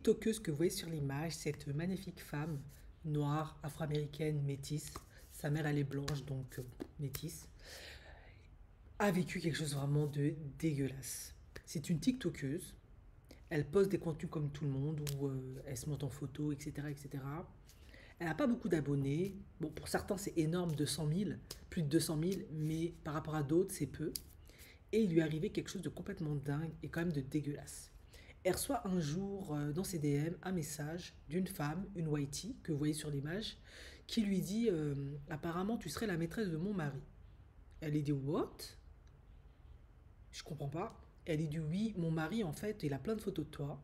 TikTokeuse que vous voyez sur l'image, cette magnifique femme noire, afro-américaine, métisse, sa mère elle est blanche donc métisse, a vécu quelque chose vraiment de dégueulasse. C'est une TikTokeuse, elle poste des contenus comme tout le monde où elle se monte en photo, etc. etc. Elle n'a pas beaucoup d'abonnés. Bon, pour certains c'est énorme, 200 000, plus de 200 000, mais par rapport à d'autres c'est peu. Et il lui est arrivé quelque chose de complètement dingue et quand même de dégueulasse. Elle reçoit un jour dans ses DM un message d'une femme, une whitey, que vous voyez sur l'image, qui lui dit apparemment tu serais la maîtresse de mon mari. Elle lui dit what? Je comprends pas. Elle lui dit oui, mon mari en fait, il a plein de photos de toi.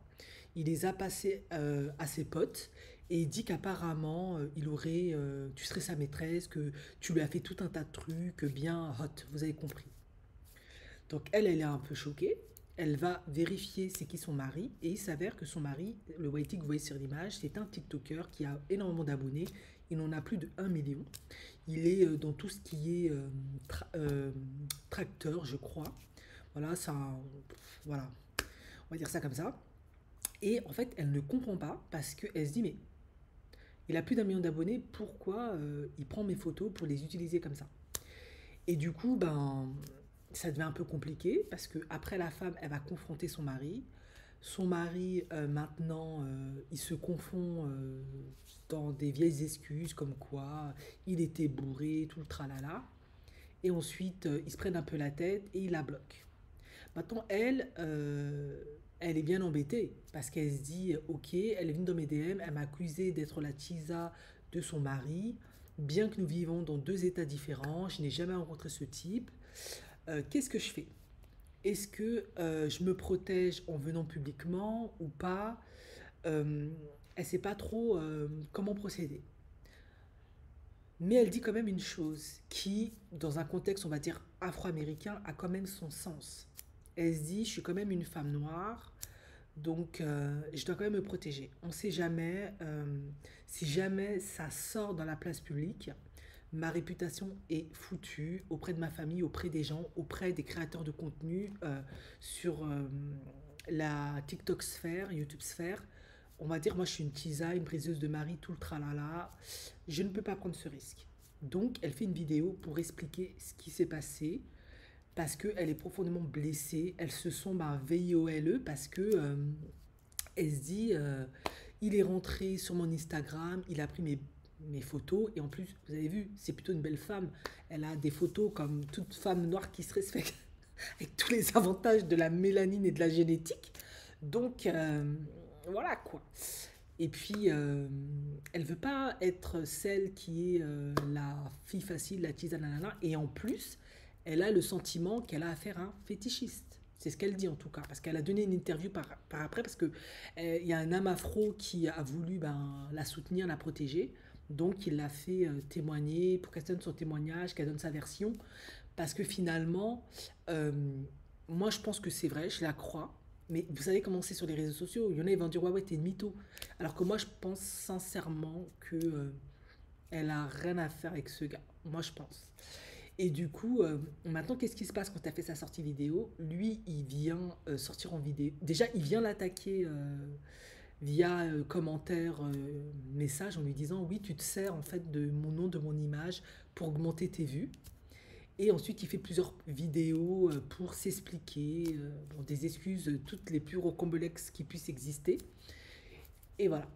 Il les a passées à ses potes et il dit qu'apparemment tu serais sa maîtresse, que tu lui as fait tout un tas de trucs bien hot, vous avez compris. Donc elle est un peu choquée. Elle va vérifier c'est qui son mari et il s'avère que son mari, le whitey que vous voyez sur l'image, c'est un TikToker qui a énormément d'abonnés. Il en a plus de 1 million. Il est dans tout ce qui est tracteur, je crois. Voilà, ça, voilà, on va dire ça comme ça. Et en fait, elle ne comprend pas parce qu'elle se dit mais il a plus d'1 million d'abonnés, pourquoi il prend mes photos pour les utiliser comme ça? Et du coup, ben, ça devient un peu compliqué parce que après la femme, elle va confronter son mari. Son mari, maintenant, il se confond dans des vieilles excuses comme quoi il était bourré, tout le tralala. Et ensuite, ils se prennent un peu la tête et ils la bloquent. Maintenant, elle est bien embêtée parce qu'elle se dit, ok, elle est venue dans mes DM, elle m'a accusé d'être la Tisa de son mari, bien que nous vivons dans deux états différents, je n'ai jamais rencontré ce type. Qu'est-ce que je fais? Est-ce que je me protège en venant publiquement ou pas? Elle ne sait pas trop comment procéder. Mais elle dit quand même une chose qui, dans un contexte, on va dire, afro-américain, a quand même son sens. Elle se dit, je suis quand même une femme noire, donc je dois quand même me protéger. On ne sait jamais, si jamais ça sort dans la place publique, ma réputation est foutue auprès de ma famille, auprès des gens, auprès des créateurs de contenu sur la TikTok sphère, YouTube sphère. On va dire, moi je suis une tisa, une briseuse de mari, tout le tralala. Je ne peux pas prendre ce risque. Donc elle fait une vidéo pour expliquer ce qui s'est passé parce qu'elle est profondément blessée. Elle se sent VIOLE parce que elle se dit il est rentré sur mon Instagram, il a pris mes photos et en plus, vous avez vu, c'est plutôt une belle femme. Elle a des photos comme toute femme noire qui se respecte avec tous les avantages de la mélanine et de la génétique. Donc voilà quoi. Et puis, elle veut pas être celle qui est la fille facile, la tisanana. Et en plus, elle a le sentiment qu'elle a affaire à un fétichiste. C'est ce qu'elle dit en tout cas. Parce qu'elle a donné une interview par après. Parce qu'il y a un homme afro qui a voulu la soutenir, la protéger. Donc, il l'a fait témoigner pour qu'elle donne son témoignage, qu'elle donne sa version. Parce que finalement, euh, moi je pense que c'est vrai, je la crois. Mais vous savez comment c'est sur les réseaux sociaux. Il y en a, ils vont dire ouais, ouais, t'es une mytho. Alors que moi, je pense sincèrement que elle a rien à faire avec ce gars. Moi, je pense. Et du coup, maintenant, qu'est-ce qui se passe quand elle fait sa sortie vidéo? Lui, il vient sortir en vidéo. Déjà, il vient l'attaquer via commentaire, message en lui disant oui, tu te sers en fait de mon nom, de mon image pour augmenter tes vues. Et ensuite, il fait plusieurs vidéos pour s'expliquer, bon, des excuses toutes les plus rocambolesques qui puissent exister. Et voilà.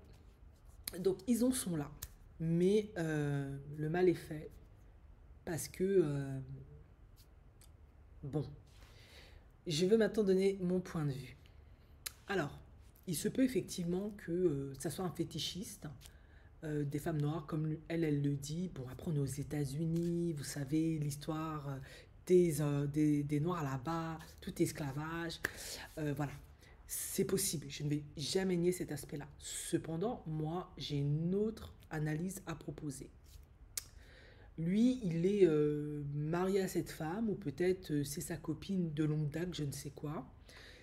Donc, ils en sont là. Mais le mal est fait parce que, bon, je veux maintenant donner mon point de vue. Alors, il se peut effectivement que ça soit un fétichiste des femmes noires, comme elle le dit. Bon, après, on est aux États-Unis, vous savez, l'histoire des Noirs là-bas, tout esclavage. Voilà, c'est possible, je ne vais jamais nier cet aspect-là. Cependant, moi, j'ai une autre analyse à proposer. Lui, il est marié à cette femme, ou peut-être c'est sa copine de longue date, je ne sais quoi.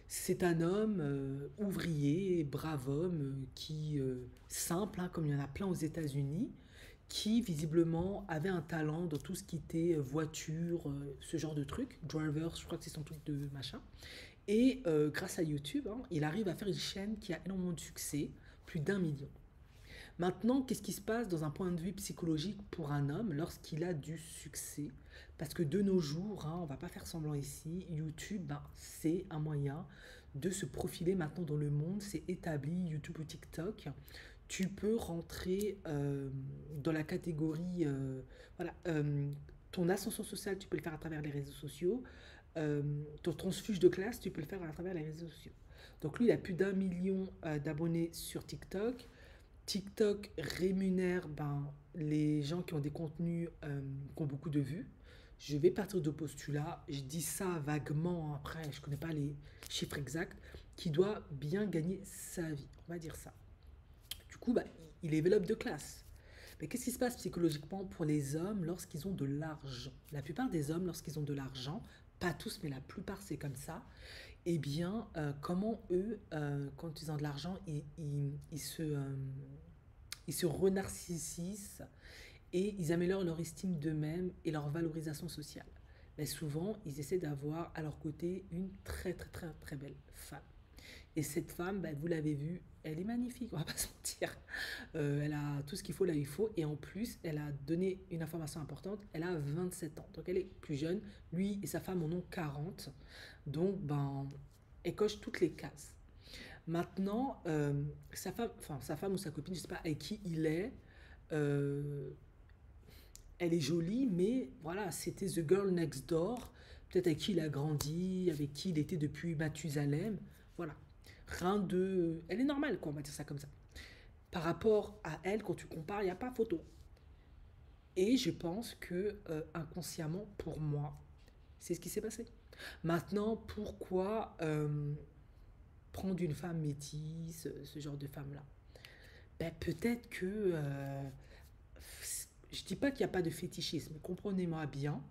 C'est un homme ouvrier, brave homme, qui simple, hein, comme il y en a plein aux États-Unis, qui visiblement avait un talent dans tout ce qui était voiture, ce genre de truc. Driver, je crois que c'est son truc de machin. Et grâce à YouTube, hein, il arrive à faire une chaîne qui a énormément de succès, plus d'1 million. Maintenant, qu'est-ce qui se passe dans un point de vue psychologique pour un homme lorsqu'il a du succès? Parce que de nos jours, hein, on va pas faire semblant ici, YouTube, ben, c'est un moyen de se profiler maintenant dans le monde, c'est établi, YouTube ou TikTok. Tu peux rentrer dans la catégorie, voilà, ton ascension sociale, tu peux le faire à travers les réseaux sociaux. Ton transfuge de classe, tu peux le faire à travers les réseaux sociaux. Donc lui, il a plus d'1 million d'abonnés sur TikTok. TikTok rémunère ben, les gens qui ont des contenus qui ont beaucoup de vues. Je vais partir de postulat, je dis ça vaguement, après je ne connais pas les chiffres exacts, qui doit bien gagner sa vie, on va dire ça. Du coup, bah, il développe de classe. Mais qu'est-ce qui se passe psychologiquement pour les hommes lorsqu'ils ont de l'argent? La plupart des hommes, lorsqu'ils ont de l'argent, pas tous, mais la plupart c'est comme ça, eh bien, comment eux, quand ils ont de l'argent, ils se renarcissent et ils améliorent leur estime d'eux-mêmes et leur valorisation sociale. Mais souvent, ils essaient d'avoir à leur côté une très très très très belle femme. Et cette femme, bah, vous l'avez vue, elle est magnifique, on va pas se mentir. Elle a tout ce qu'il faut là où il faut. Et en plus, elle a donné une information importante, elle a 27 ans. Donc elle est plus jeune. Lui et sa femme en ont 40. Donc, ben, elle coche toutes les cases. Maintenant, sa femme ou sa copine, je ne sais pas avec qui il est, euh, elle est jolie, mais voilà, c'était The Girl Next Door, peut-être avec qui il a grandi, avec qui il était depuis Mathusalem, voilà. Rien de... Elle est normale, quoi, on va dire ça comme ça. Par rapport à elle, quand tu compares, il n'y a pas photo. Et je pense que inconsciemment, pour moi, c'est ce qui s'est passé. Maintenant, pourquoi prendre une femme métisse, ce genre de femme-là? Ben, peut-être que je dis pas qu'il n'y a pas de fétichisme, comprenez-moi bien,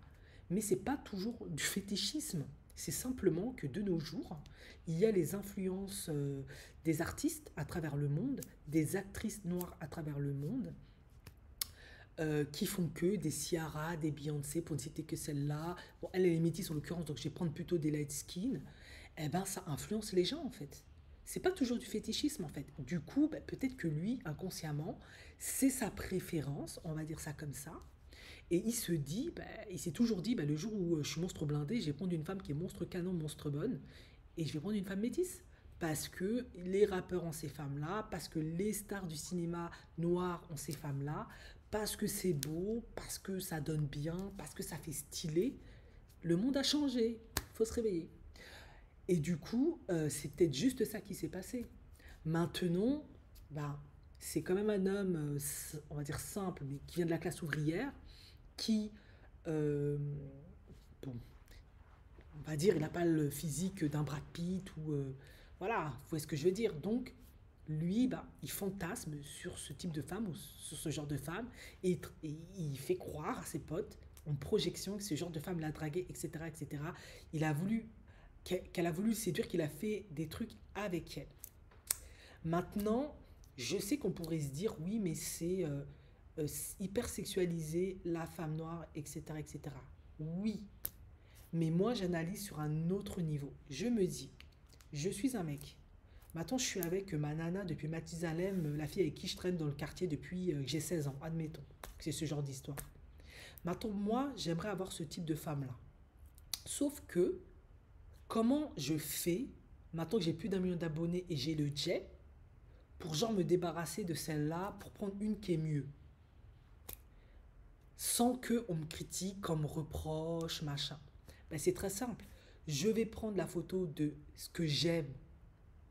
mais c'est pas toujours du fétichisme. C'est simplement que de nos jours, il y a les influences des artistes à travers le monde, des actrices noires à travers le monde, qui font que des Ciara, des Beyoncé, pour ne citer que celle-là. Bon, elle est métisse en l'occurrence, donc je vais prendre plutôt des light skin. Eh ben, ça influence les gens en fait. C'est pas toujours du fétichisme en fait. Du coup, ben, peut-être que lui, inconsciemment, c'est sa préférence, on va dire ça comme ça. Et il se dit, ben, il s'est toujours dit, ben, le jour où je suis monstre blindé, je vais prendre une femme qui est monstre canon, monstre bonne, et je vais prendre une femme métisse. Parce que les rappeurs ont ces femmes-là, parce que les stars du cinéma noir ont ces femmes-là, parce que c'est beau, parce que ça donne bien, parce que ça fait stylé. Le monde a changé, il faut se réveiller. Et du coup, c'est peut-être juste ça qui s'est passé. Maintenant, ben, c'est quand même un homme, on va dire simple, mais qui vient de la classe ouvrière, qui, euh, bon, on va dire, il n'a pas le physique d'un Brad Pitt ou voilà, vous voyez ce que je veux dire. Donc, lui, bah, il fantasme sur ce type de femme ou sur ce genre de femme et il fait croire à ses potes en projection que ce genre de femme l'a dragué, etc., etc. Il a voulu qu'elle a voulu le séduire, qu'il a fait des trucs avec elle. Maintenant, je sais qu'on pourrait se dire oui, mais c'est hyper sexualisé la femme noire, etc., etc. Oui, mais moi, j'analyse sur un autre niveau. Je me dis, je suis un mec. Maintenant, je suis avec ma nana depuis Mathusalem, la fille avec qui je traîne dans le quartier depuis que j'ai 16 ans, admettons. C'est ce genre d'histoire. Maintenant, moi, j'aimerais avoir ce type de femme-là. Sauf que, comment je fais, maintenant que j'ai plus d'1 million d'abonnés et j'ai le jet, pour genre me débarrasser de celle-là, pour prendre une qui est mieux? Sans qu'on me critique, comme reproche, machin. Ben, c'est très simple. Je vais prendre la photo de ce que j'aime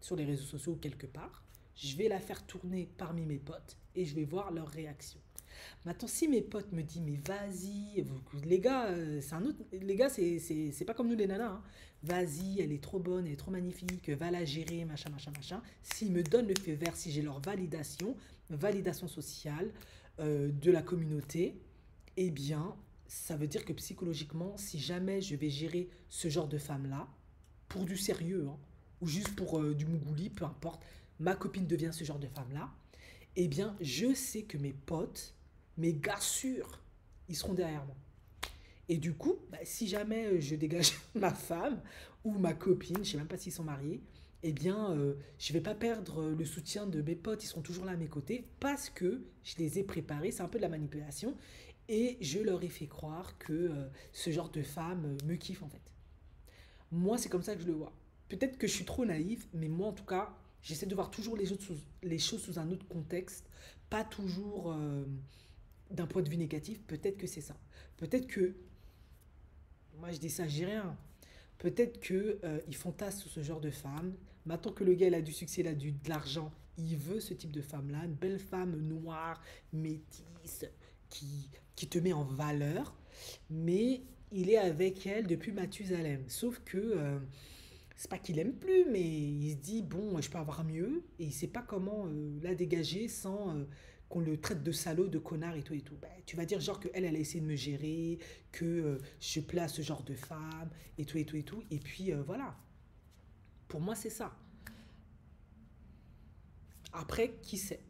sur les réseaux sociaux ou quelque part. Je vais la faire tourner parmi mes potes et je vais voir leur réaction. Maintenant, si mes potes me disent, mais vas-y, les gars, c'est un autre, les gars, c'est pas comme nous les nanas, hein. Vas-y, elle est trop bonne, elle est trop magnifique, va la gérer, machin, machin, machin. S'ils me donnent le feu vert, si j'ai leur validation sociale de la communauté, eh bien, ça veut dire que psychologiquement, si jamais je vais gérer ce genre de femme-là, pour du sérieux, hein, ou juste pour du mougouli, peu importe, ma copine devient ce genre de femme-là, eh bien, je sais que mes potes, mes gars sûrs, ils seront derrière moi. Et du coup, bah, si jamais je dégage ma femme, ou ma copine, je ne sais même pas s'ils sont mariés, eh bien, je ne vais pas perdre le soutien de mes potes, ils seront toujours là à mes côtés parce que je les ai préparés, c'est un peu de la manipulation, et je leur ai fait croire que ce genre de femme me kiffe en fait. Moi, c'est comme ça que je le vois. Peut-être que je suis trop naïf, mais moi, en tout cas, j'essaie de voir toujours les choses sous un autre contexte, pas toujours d'un point de vue négatif. Peut-être que c'est ça. Peut-être que, moi je dis ça, je dis rien. Peut-être que ils fantasment sur ce genre de femme. Maintenant que le gars il a du succès, il a de l'argent, il veut ce type de femme-là, une belle femme noire, métisse, qui te met en valeur, mais il est avec elle depuis Mathusalem. Sauf que c'est pas qu'il aime plus, mais il se dit bon, je peux avoir mieux, et il sait pas comment la dégager sans qu'on le traite de salaud, de connard et tout et tout. Ben, tu vas dire genre que elle a essayé de me gérer, que je plais à ce genre de femme et tout et tout et tout. Et puis voilà. Pour moi, c'est ça. Après, qui sait?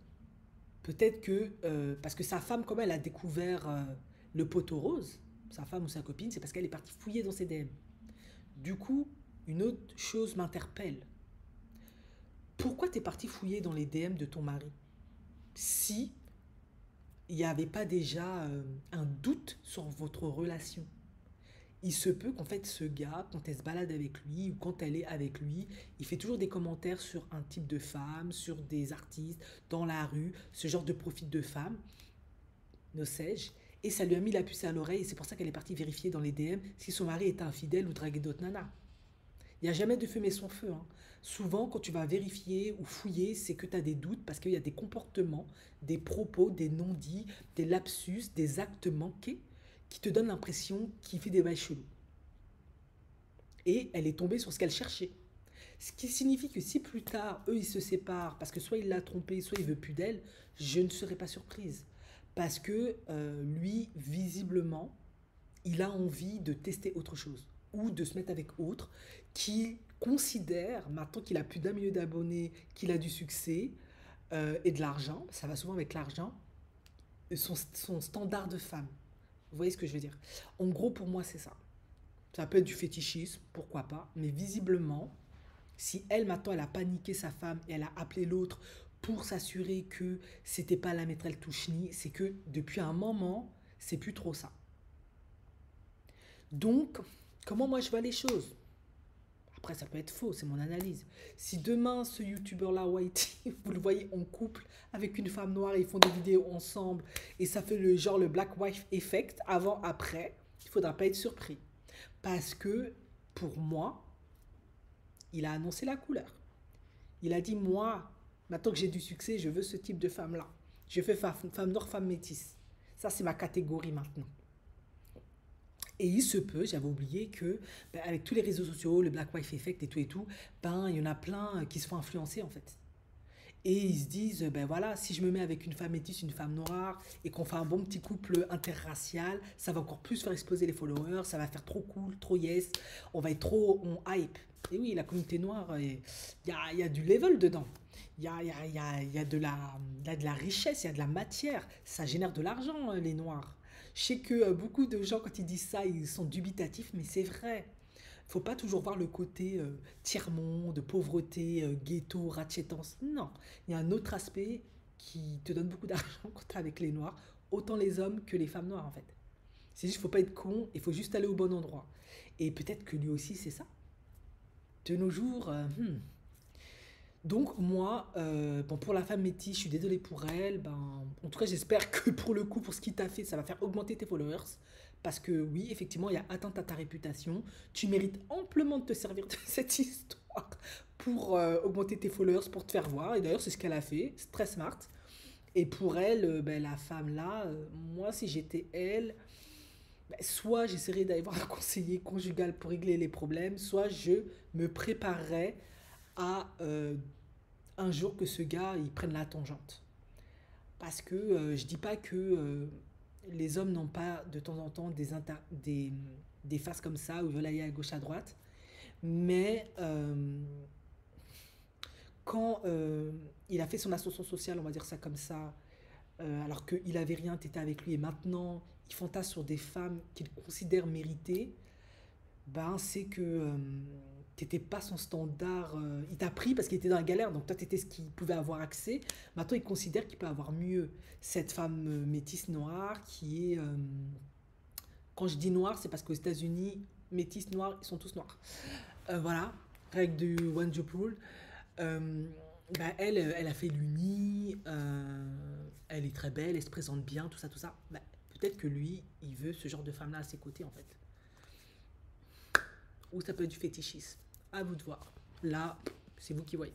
Peut-être que parce que sa femme, comme elle a découvert le poteau rose, sa femme ou sa copine, c'est parce qu'elle est partie fouiller dans ses DM. Du coup, une autre chose m'interpelle. Pourquoi t'es parti fouiller dans les DM de ton mari si il n'y avait pas déjà un doute sur votre relation? Il se peut qu'en fait ce gars, quand elle se balade avec lui ou quand elle est avec lui, il fait toujours des commentaires sur un type de femme, sur des artistes, dans la rue, ce genre de profil de femme, ne sais-je. Et ça lui a mis la puce à l'oreille et c'est pour ça qu'elle est partie vérifier dans les DM si son mari était infidèle ou draguait d'autres nanas. Il n'y a jamais de fumée sans feu, hein. Souvent, quand tu vas vérifier ou fouiller, c'est que tu as des doutes parce qu'il y a des comportements, des propos, des non-dits, des lapsus, des actes manqués qui te donnent l'impression qu'il fait des bails chelous. Et elle est tombée sur ce qu'elle cherchait. Ce qui signifie que si plus tard, eux, ils se séparent parce que soit il l'a trompée, soit il veut plus d'elle, je ne serais pas surprise. Parce que lui, visiblement, il a envie de tester autre chose ou de se mettre avec autre qui considère, maintenant qu'il a plus d'un million d'abonnés, qu'il a du succès et de l'argent, ça va souvent avec l'argent, son standard de femme. Vous voyez ce que je veux dire? En gros, pour moi, c'est ça. Ça peut être du fétichisme, pourquoi pas, mais visiblement, si elle, maintenant, elle a paniqué sa femme et elle a appelé l'autre pour s'assurer que c'était pas la maîtresse Touchny, c'est que depuis un moment, c'est plus trop ça. Donc, comment moi je vois les choses? Après, ça peut être faux, c'est mon analyse. Si demain, ce youtubeur-là, Whitey, vous le voyez en couple avec une femme noire, ils font des vidéos ensemble et ça fait le genre le Black Wife Effect, avant, après, il ne faudra pas être surpris. Parce que, pour moi, il a annoncé la couleur. Il a dit, moi, maintenant que j'ai du succès, je veux ce type de femme-là. Je fais femme noire, femme métisse. Ça, c'est ma catégorie maintenant. Et il se peut, j'avais oublié que ben, avec tous les réseaux sociaux, le Black Wife Effect et tout, ben il y en a plein qui se font influencer en fait. Et ils se disent, ben voilà, si je me mets avec une femme métisse, une femme noire, et qu'on fait un bon petit couple interracial, ça va encore plus faire exploser les followers, ça va faire trop cool, trop yes, on va être trop on hype. Et oui, la communauté noire, il y a du level dedans. Il y a de la richesse, il y a de la matière. Ça génère de l'argent, les noirs. Je sais que beaucoup de gens, quand ils disent ça, ils sont dubitatifs, mais c'est vrai. Faut pas toujours voir le côté tiers-monde, pauvreté, ghetto, ratchetance. Non, il y a un autre aspect qui te donne beaucoup d'argent quand tu es avec les noirs, autant les hommes que les femmes noires en fait. C'est juste, faut pas être con, il faut juste aller au bon endroit. Et peut-être que lui aussi, c'est ça. De nos jours, donc moi, bon, pour la femme métisse, je suis désolée pour elle. Ben, en tout cas, j'espère que pour le coup, pour ce qu'il t'a fait, ça va faire augmenter tes followers. Parce que oui, effectivement, il y a atteinte à ta réputation. Tu mérites amplement de te servir de cette histoire pour augmenter tes followers, pour te faire voir. Et d'ailleurs, c'est ce qu'elle a fait. C'est très smart. Et pour elle, ben, la femme là, moi, si j'étais elle, ben, soit j'essaierais d'aller voir un conseiller conjugal pour régler les problèmes, soit je me préparerais à un jour que ce gars il prenne la tangente. Parce que je dis pas que les hommes n'ont pas de temps en temps des phases comme ça où ils veulent aller à gauche à droite, mais quand il a fait son ascension sociale, on va dire ça comme ça, alors qu'il avait rien, tu étais avec lui et maintenant il fantasme sur des femmes qu'il considère méritées, ben c'est que t'étais pas son standard. Il t'a pris parce qu'il était dans la galère, donc toi, t'étais ce qu'il pouvait avoir accès. Maintenant, il considère qu'il peut avoir mieux. Cette femme métisse noire qui est. Quand je dis noire, c'est parce qu'aux États-Unis, métis noirs, ils sont tous noirs. Voilà, règle du One Job Rule. Euh, Bah, elle a fait l'Uni, elle est très belle, elle se présente bien, tout ça, tout ça. Bah, peut-être que lui, il veut ce genre de femme-là à ses côtés, en fait. Ou ça peut être du fétichisme. À vous de voir. Là, c'est vous qui voyez.